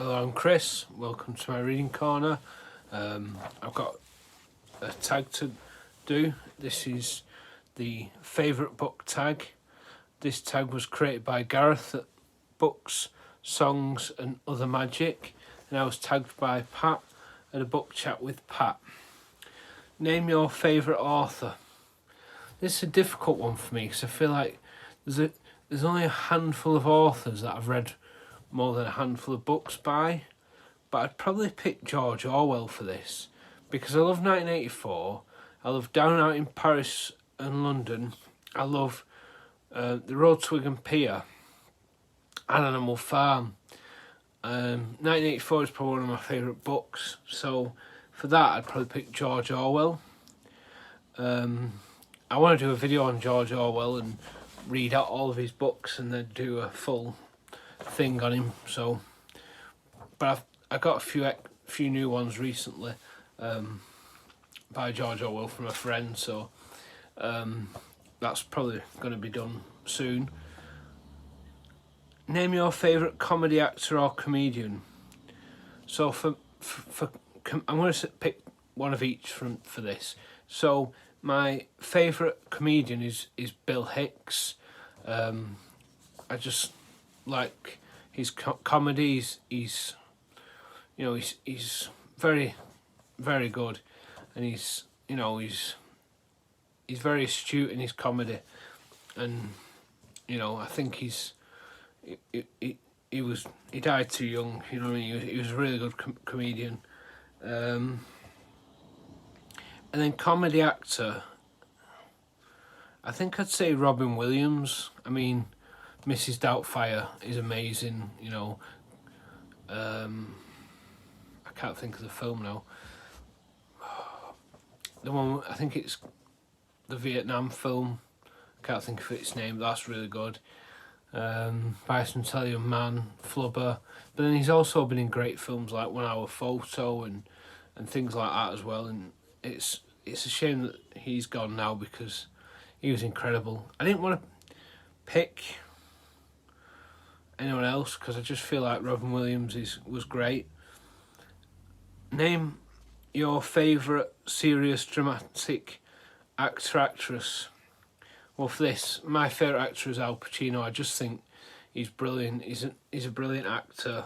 Hello, I'm Chris. Welcome to my reading corner. I've got a tag to do. This is the favourite book tag. This tag was created by Gareth at Books, Songs and Other Magic, and I was tagged by Pat at a book chat with Pat. Name your favourite author. This is a difficult one for me because I feel like there's only a handful of authors that I've read more than a handful of books by, but I'd probably pick George Orwell for this because I love 1984, I love Down Out in Paris and London, I love The Road to Wigan Pier and Animal Farm. 1984 is probably one of my favourite books, so for that I'd probably pick George Orwell. I want to do a video on George Orwell and read out all of his books and then do a full thing on him. So, but I got a few new ones recently by George Orwell from a friend. So that's probably going to be done soon. Name your favourite comedy actor or comedian. So I'm going to pick one of each for this. So my favourite comedian is Bill Hicks. I just like his comedies. He's very, very good, and he's very astute in his comedy, and I think he died too young. You know what I mean? He was a really good comedian. And then comedy actor, I think I'd say Robin Williams. I mean, Mrs. Doubtfire is amazing, I can't think of the film now. The one, I think it's the Vietnam film. I can't think of its name, but that's really good. Bicentennial Man, Flubber. But then he's also been in great films like 1 Hour Photo and things like that as well. And it's a shame that he's gone now because he was incredible. I didn't want to pick anyone else because I just feel like Robin Williams was great. Name your favourite serious dramatic actor, actress. Well, for this, my favourite actor is Al Pacino. I just think he's brilliant. He's a brilliant actor.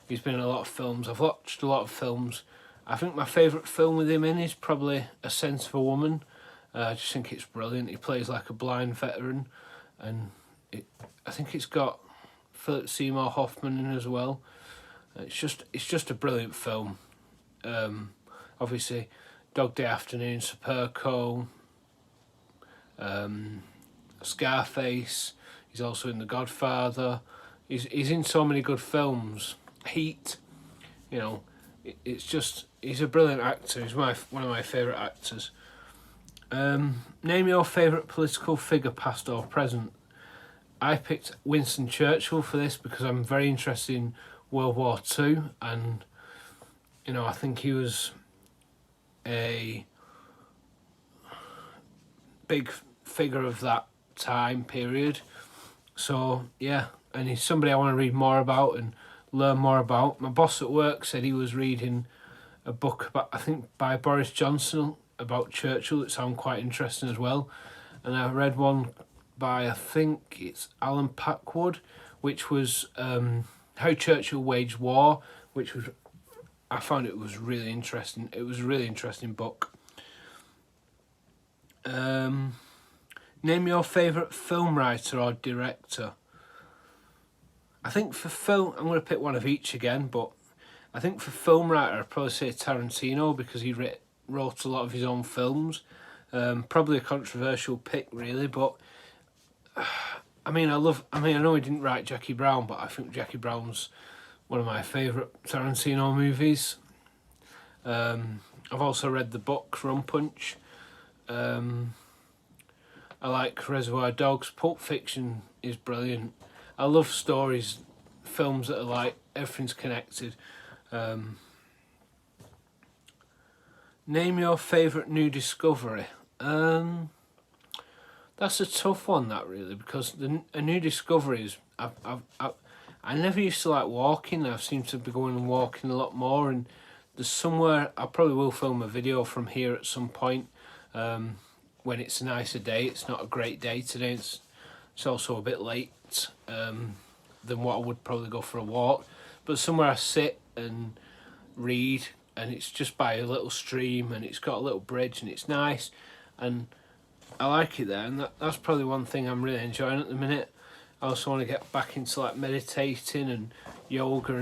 He's been in a lot of films. I've watched a lot of films. I think my favourite film with him in is probably A Scent of a Woman. I just think it's brilliant. He plays like a blind veteran, and I think it's got Philip Seymour Hoffman in as well. It's just a brilliant film. Obviously, Dog Day Afternoon, Serpico, Scarface. He's also in The Godfather. He's in so many good films. Heat. He's a brilliant actor. He's one of my favourite actors. Name your favourite political figure, past or present. I picked Winston Churchill for this because I'm very interested in World War II, and I think he was a big figure of that time period. So yeah, and he's somebody I want to read more about and learn more about. My boss at work said he was reading a book by Boris Johnson about Churchill that sounded quite interesting as well. And I read one by, I think it's Alan Packwood, which was How Churchill Waged War, I found it was really interesting. It was a really interesting book. Name your favourite film writer or director. I think for film, I'm going to pick one of each again, but I think for film writer, I'd probably say Tarantino because he wrote a lot of his own films. Probably a controversial pick, really, but I know he didn't write Jackie Brown, but I think Jackie Brown's one of my favourite Tarantino movies. I've also read the book Rum Punch. I like Reservoir Dogs. Pulp Fiction is brilliant. I love stories, films that are like everything's connected. Name your favourite new discovery. That's a tough one, that really, because a new discovery is I I never used to like walking. I've seemed to be going and walking a lot more, and there's somewhere, I probably will film a video from here at some point when it's a nicer day. It's not a great day today. It's also a bit late than what I would probably go for a walk. But somewhere I sit and read, and it's just by a little stream, and it's got a little bridge, and it's nice, and I like it there. And that's probably one thing I'm really enjoying at the minute. I also want to get back into like meditating and yoga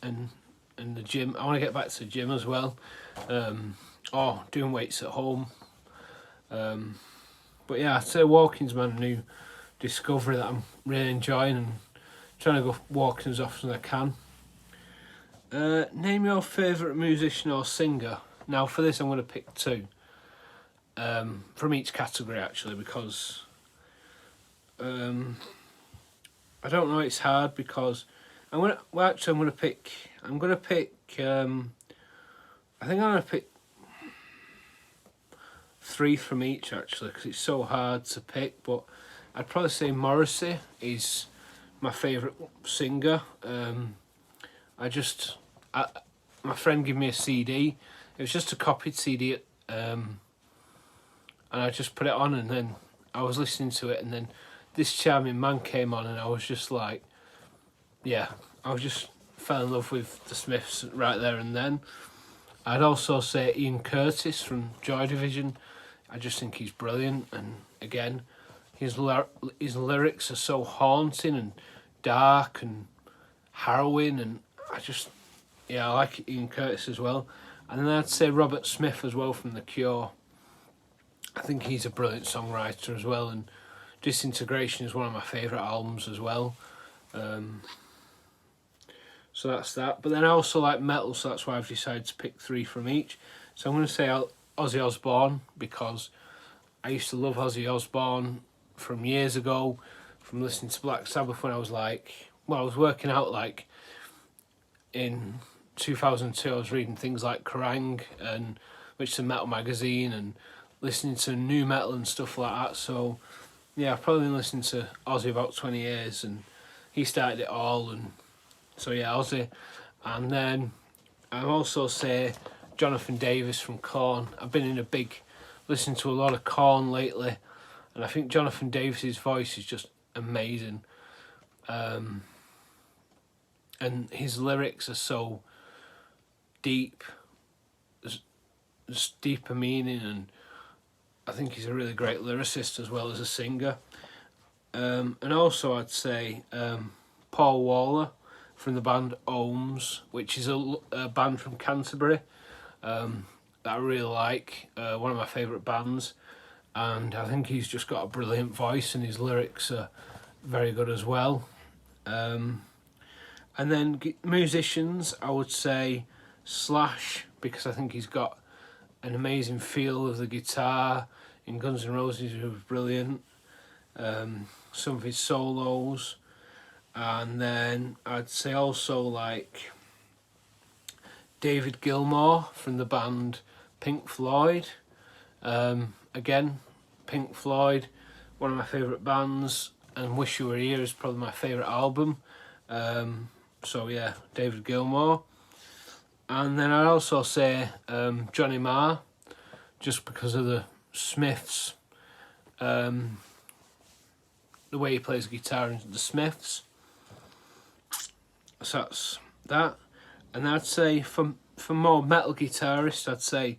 and the gym. I want to get back to the gym as well, or doing weights at home. But yeah, I'd say walking's my new discovery that I'm really enjoying, and trying to go walking as often as I can. Name your favourite musician or singer. Now for this I'm going to pick two from each category actually, because I don't know, it's hard because I'm going to pick I think I'm going to pick three from each actually, because it's so hard to pick. But I'd probably say Morrissey is my favourite singer. My friend gave me a CD. It was just a copied CD, and I just put it on, and then I was listening to it, and then this charming man came on, and I was just like, yeah, I just fell in love with the Smiths right there and then. I'd also say Ian Curtis from Joy Division. I just think he's brilliant, and again, his lyrics are so haunting and dark and harrowing, and I like Ian Curtis as well. And then I'd say Robert Smith as well from The Cure. I think he's a brilliant songwriter as well, and Disintegration is one of my favourite albums as well. So that's that. But then I also like metal, so that's why I've decided to pick three from each. So I'm going to say Ozzy Osbourne, because I used to love Ozzy Osbourne from years ago, from listening to Black Sabbath when I was working out like in 2002. I was reading things like Kerrang, which is a metal magazine, and listening to new metal and stuff like that. So yeah, I've probably been listening to Ozzy about 20 years, and he started it all. And so yeah, Ozzy. And then I'll also say Jonathan Davis from Korn. I've been listening to a lot of Korn lately, and I think Jonathan Davis's voice is just amazing. And his lyrics are so deep, there's deeper meaning, and I think he's a really great lyricist as well as a singer. And also I'd say Paul Waller from the band Ohms, which is a band from Canterbury that I really like, one of my favourite bands, and I think he's just got a brilliant voice, and his lyrics are very good as well. And then musicians, I would say Slash, because I think he's got an amazing feel of the guitar. In Guns N' Roses, he was brilliant. Some of his solos. And then I'd say also like David Gilmour from the band Pink Floyd. Again, Pink Floyd, one of my favourite bands, and Wish You Were Here is probably my favourite album. So yeah, David Gilmour. And then I'd also say Johnny Marr, just because of the Smiths, the way he plays guitar in the Smiths. So that's that. And I'd say for more metal guitarists, I'd say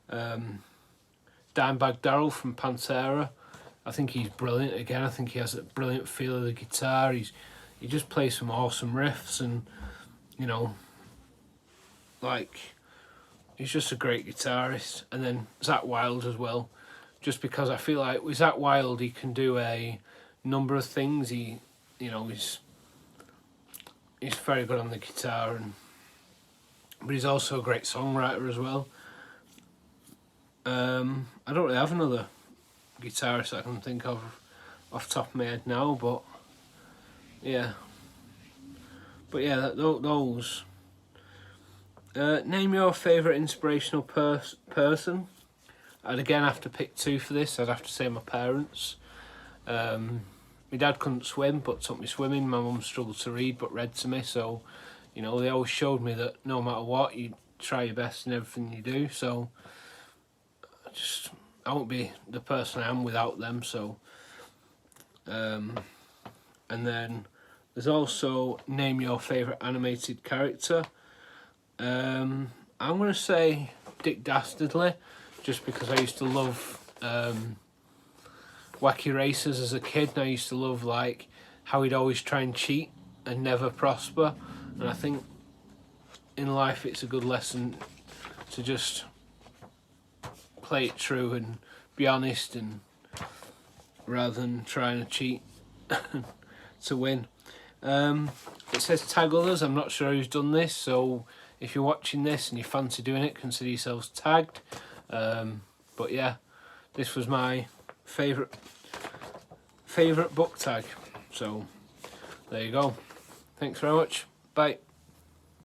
Dimebag Darrell from Pantera. I think he's brilliant. Again, I think he has a brilliant feel of the guitar. He just plays some awesome riffs, and he's just a great guitarist. And then Zakk Wylde as well, just because I feel like with Zakk Wylde he can do a number of things. He's very good on the guitar, but he's also a great songwriter as well. I don't really have another guitarist I can think of off the top of my head now, but yeah. Those. Name your favourite inspirational person. I'd again have to pick two for this. I'd have to say my parents. my dad couldn't swim but took me swimming. My mum struggled to read but read to me. So, you know, they always showed me that no matter what, you try your best in everything you do. So I won't be the person I am without them. So and then there's also name your favourite animated character. I'm going to say Dick Dastardly, just because I used to love Wacky Racers as a kid, and I used to love like how he'd always try and cheat and never prosper. And I think in life it's a good lesson to just play it true and be honest, and rather than trying to cheat to win. It says tag others. I'm not sure who's done this, so if you're watching this and you fancy doing it, consider yourselves tagged. But yeah, this was my favourite book tag. So there you go. Thanks very much. Bye.